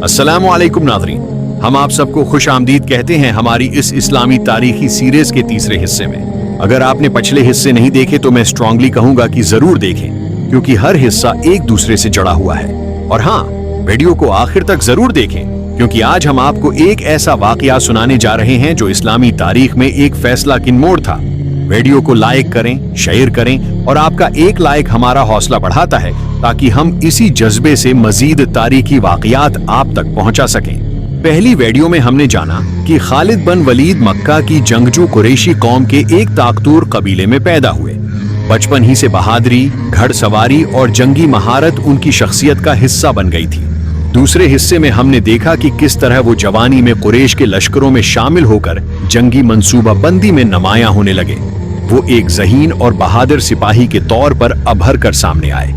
अस्सलामु अलैकुम नाज़रीन, हम आप सबको खुश आमदीद कहते हैं हमारी इस इस्लामी तारीखी सीरीज के तीसरे हिस्से में। अगर आपने पिछले हिस्से नहीं देखे तो मैं स्ट्रांगली कहूंगा कि जरूर देखें, क्योंकि हर हिस्सा एक दूसरे से जुड़ा हुआ है। और हाँ, वीडियो को आखिर तक जरूर देखें, क्योंकि आज हम आपको एक ऐसा वाकया सुनाने जा रहे हैं जो इस्लामी तारीख में एक फैसला किन मोड़ था। वीडियो को लाइक करें, शेयर करें, और आपका एक लाइक हमारा हौसला बढ़ाता है ताकि हम इसी जज्बे से मजीद तारीखी वाकयात आप तक पहुंचा सकें। पहली वीडियो में हमने जाना कि खालिद बिन वलीद मक्का की जंगजू कुरैशी कौम के एक ताकतूर कबीले में पैदा हुए। बचपन ही से बहादुरी, घड़सवारी और जंगी महारत उनकी शख्सियत का हिस्सा बन गई थी। दूसरे हिस्से में हमने देखा कि किस तरह वो जवानी में कुरैश के लश्करों में शामिल होकर जंगी मंसूबाबंदी में नुमायां होने लगे। वो एक ज़हीन और बहादुर सिपाही के तौर पर अभर कर सामने आए।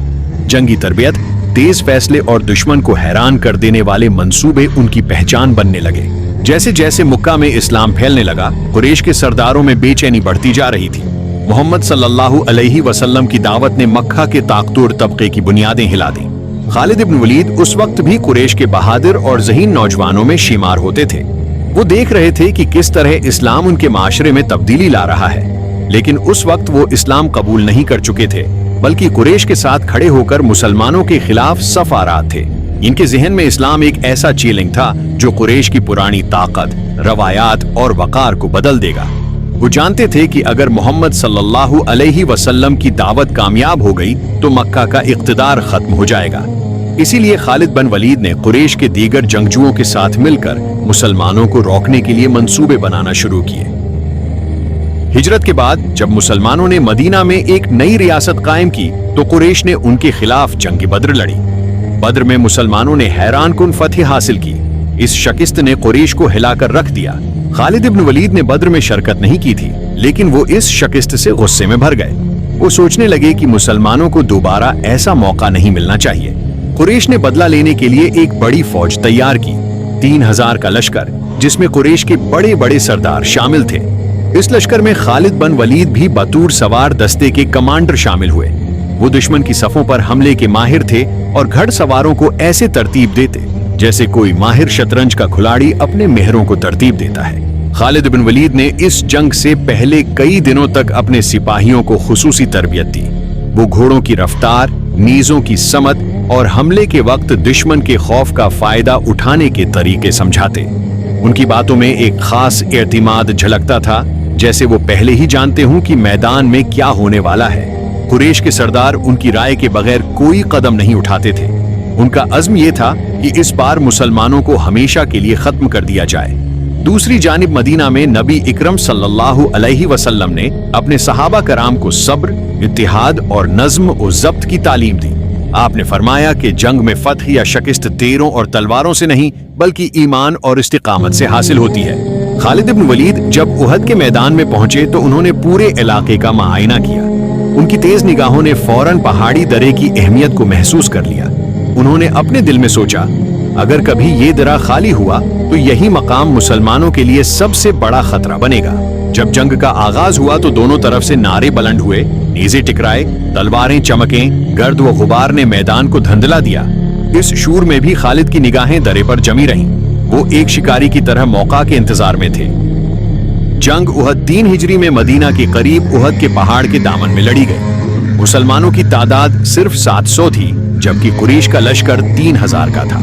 जंगी तरबियत, तेज फैसले और दुश्मन को हैरान कर देने वाले मंसूबे उनकी पहचान बनने लगे। जैसे जैसे मक्का में इस्लाम फैलने लगा, कुरैश के सरदारों में बेचैनी बढ़ती जा रही थी। मोहम्मद सल्लल्लाहु अलैहि वसल्लम की दावत ने मक्का के ताकतूर तबके की बुनियादें हिला दी। खालिद इब्न वलीद उस वक्त भी कुरैश के बहादुर और ज़हीन नौजवानों में शुमार होते थे। वो देख रहे थे कि किस तरह इस्लाम उनके माशरे में तब्दीली ला रहा है, लेकिन उस वक्त वो इस्लाम कबूल नहीं कर चुके थे, बल्कि कुरैश के साथ खड़े होकर मुसलमानों के खिलाफ सफ आरात थे। इनके जहन में इस्लाम एक ऐसा चैलेंज था जो कुरैश की पुरानी ताकत, रवायात और वकार को बदल देगा। वो जानते थे कि अगर मोहम्मद सल्लल्लाहु अलैहि वसल्लम की दावत कामयाब हो गई तो मक्का का इख्तिदार खत्म हो जाएगा। इसीलिए खालिद बिन वलीद ने कुरैश के दीगर जंगजुओं के साथ मिलकर मुसलमानों को रोकने के लिए मंसूबे बनाना शुरू किए। हिजरत के बाद जब मुसलमानों ने मदीना में एक नई रियासत कायम की तो कुरैश ने उनके खिलाफ जंग बद्र लड़ी। बद्र में मुसलमानों ने हैरान कुन फतह हासिल की। इस शिकस्त ने कुरैश को हिलाकर रख दिया। खालिद इब्न वलीद ने बद्र में शिरकत नहीं की थी, लेकिन वो इस शिकस्त से गुस्से में भर गए। वो सोचने लगे कि मुसलमानों को दोबारा ऐसा मौका नहीं मिलना चाहिए। कुरैश ने बदला लेने के लिए एक बड़ी फौज तैयार की, 3000 का लश्कर, जिसमें कुरैश के बड़े बड़े सरदार शामिल थे। इस लश्कर में खालिद बिन वलीद भी बतूर सवार दस्ते के कमांडर शामिल हुए। वो दुश्मन की सफों पर हमले के माहिर थे और घड़सवारों को ऐसे तरतीब देते जैसे कोई माहिर शतरंज का खिलाड़ी अपने मेहरों को तरतीब देता है। खालिद बिन वलीद ने इस जंग से पहले कई दिनों तक अपने सिपाहियों को खुसूसी तरबियत दी। वो घोड़ों की रफ्तार, नीजों की समत और हमले के वक्त दुश्मन के खौफ का फायदा उठाने के तरीके समझाते। उनकी बातों में एक खास एतमाद झलकता था, जैसे वो पहले ही जानते हों कि मैदान में क्या होने वाला है। कुरैश के सरदार उनकी राय के बगैर कोई कदम नहीं उठाते थे। उनका अज़्म ये था कि इस बार मुसलमानों को हमेशा के लिए खत्म कर दिया जाए। दूसरी जानिब मदीना में नबी इकरम सल्लल्लाहु अलैहि वसल्लम ने अपने सहाबा कराम को सब्र, इत्तिहाद और नज़्म और ज़ब्त की तालीम दी। आपने फरमाया कि जंग में फतह या शिकस्त तीरों और तलवारों से नहीं, बल्कि ईमान और इस्तिकामत से हासिल होती है। खालिद इब्न वलीद जब उहद के मैदान में पहुंचे तो उन्होंने पूरे इलाके का मुआयना किया। उनकी तेज निगाहों ने फौरन पहाड़ी दरे की अहमियत को महसूस कर लिया। उन्होंने अपने दिल में सोचा, अगर कभी ये दरा खाली हुआ तो यही मकाम मुसलमानों के लिए सबसे बड़ा खतरा बनेगा। जब जंग का आगाज हुआ तो दोनों तरफ से नारे बुलंद हुए, नेज़े टकराए, तलवारें चमकें, गर्द व गुबार ने मैदान को धंधला दिया। इस शूर में भी खालिद की निगाहें दरे पर जमी रहीं। वो एक शिकारी की तरह मौका के इंतजार में थे। जंग उहद 3 हिजरी में मदीना के करीब उहद के पहाड़ के दामन में लड़ी गई। मुसलमानों की तादाद सिर्फ 700 थी, जबकि कुरैश का लश्कर 3000 का था।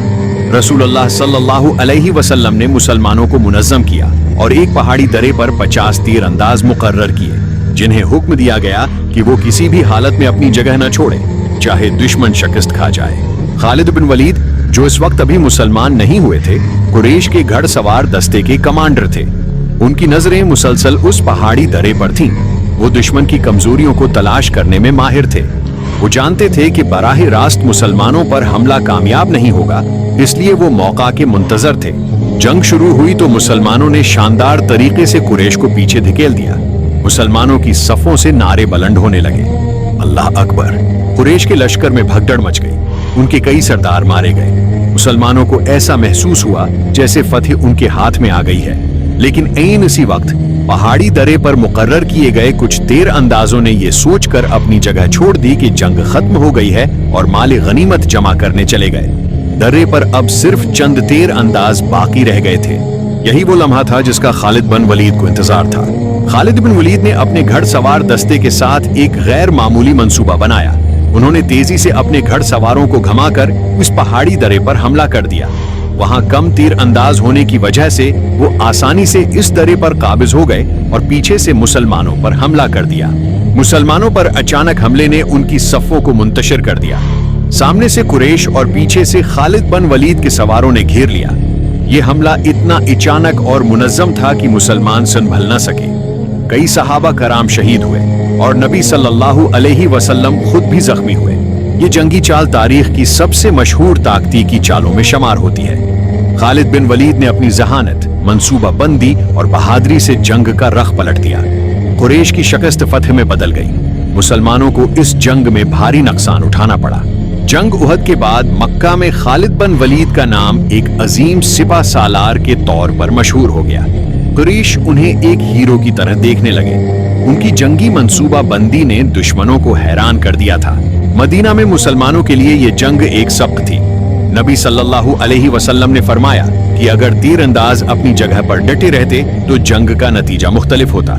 रसूलुल्लाह सल्लल्लाहु अलैहि वसल्लम ने मुसलमानों को मुनज़्ज़म किया और एक पहाड़ी दरे पर 50 तीर अंदाज मुकर्रर किए, जिन्हें हुक्म दिया गया कि वो किसी भी हालत में अपनी जगह न छोड़े, चाहे दुश्मन शिकस्त खा जाए। खालिद बिन वलीद, जो इस वक्त अभी मुसलमान नहीं हुए थे, कुरैश के घड़सवार दस्ते के कमांडर थे। उनकी नजरें मुसलसल उस पहाड़ी दरे पर थीं। वो दुश्मन की कमजोरियों को तलाश करने में माहिर थे। वो जानते थे कि बराह रास्त मुसलमानों पर हमला कामयाब नहीं होगा, इसलिए वो मौका के मुंतजर थे। जंग शुरू हुई तो मुसलमानों ने शानदार तरीके से कुरैश को पीछे धकेल दिया। मुसलमानों की सफों से नारे बुलंद होने लगे, अल्लाह अकबर। कुरैश के लश्कर में भगदड़ मच गई। उनके कई सरदार मारे गए। मुसलमानों को ऐसा महसूस हुआ जैसे फतह उनके हाथ में आ गई है। लेकिन ऐन इसी वक्त पहाड़ी दरे पर मुकर्रर किए गए कुछ तीर अंदाजों ने यह सोचकर अपनी जगह छोड़ दी कि जंग खत्म हो गई है और माल गनीमत जमा करने चले गए। दर्रे पर अब सिर्फ चंद तीर अंदाज बाकी रह गए थे। यही वो लम्हा था जिसका खालिद बिन वलीद को इंतजार था। खालिद बिन वलीद ने अपने घड़सवार दस्ते के साथ एक गैर मामूली मंसूबा बनाया। उन्होंने तेजी से अपने घड़सवारों को घुमाकर उस पहाड़ी दर्रे पर हमला कर दिया। वहां कम तीर अंदाज होने की वजह से वो आसानी से इस दर्रे पर काबिज हो गए और पीछे से मुसलमानों पर हमला कर दिया। मुसलमानों पर अचानक हमले ने उनकी सफ़ों को मुंतशिर कर दिया। सामने से कुरैश और पीछे से खालिद बिन वलीद के सवारों ने घेर लिया। ये हमला इतना अचानक और मुनज़्ज़म था कि मुसलमान संभल न सके। कई सहाबा कराम शहीद हुए और नबी सल्लल्लाहु अलैहि वसल्लम खुद भी जख्मी हुए। ये जंगी चाल तारीख की सबसे मशहूर ताकतीकी चालों में शुमार होती है। खालिद बिन वलीद ने अपनी जहानत, मंसूबा बंदी और बहादुरी से जंग का रख पलट दिया। कुरैश की शिकस्त फतह में बदल गई। मुसलमानों को इस जंग में भारी नुकसान उठाना पड़ा। जंग उहद के बाद मक्का में खालिद बिन वलीद का नाम एक अजीम सिपा सालार के तौर पर मशहूर हो गया। कुरैश उन्हें एक हीरो की तरह देखने लगे। उनकी जंगी मंसूबा बंदी ने दुश्मनों को हैरान कर दिया था। मदीना में मुसलमानों के लिए ये जंग एक सबक थी। नबी सल्लल्लाहु अलैहि वसल्लम ने फरमाया कि अगर तीरंदाज अपनी जगह पर डटे रहते तो जंग का नतीजा मुख्तलिफ होता,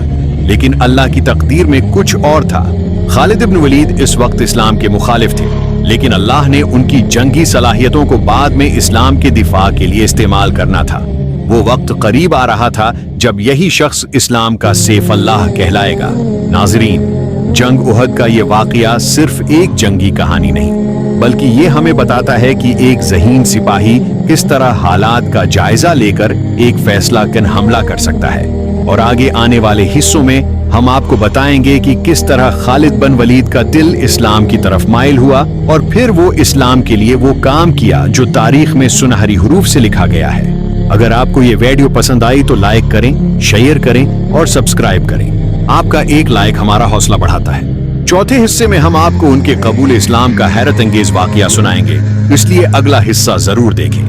लेकिन अल्लाह की तकदीर में कुछ और था। खालिद बिन वलीद इस वक्त इस्लाम के मुखालिफ थे, लेकिन अल्लाह ने उनकी जंगी सलाहियतों को बाद में इस्लाम के दिफा के लिए इस्तेमाल करना था। वो वक्त करीब आ रहा था जब यही शख्स इस्लाम का सैफ अल्लाह कहलाएगा। नाज़रीन, जंग उहद का ये वाकया सिर्फ एक जंगी कहानी नहीं, बल्कि ये हमें बताता है कि एक ज़हीन सिपाही किस तरह हालात का जायजा लेकर एक फैसला कन हमला कर सकता है। और आगे आने वाले हिस्सों में हम आपको बताएंगे कि किस तरह खालिद बिन वलीद का दिल इस्लाम की तरफ माइल हुआ और फिर वो इस्लाम के लिए वो काम किया जो तारीख में सुनहरी हुरूफ से लिखा गया है। अगर आपको ये वीडियो पसंद आई तो लाइक करें, शेयर करें और सब्सक्राइब करें। आपका एक लाइक हमारा हौसला बढ़ाता है। चौथे हिस्से में हम आपको उनके कबूल इस्लाम का हैरत अंगेज वाकया सुनाएंगे, इसलिए अगला हिस्सा जरूर देखें।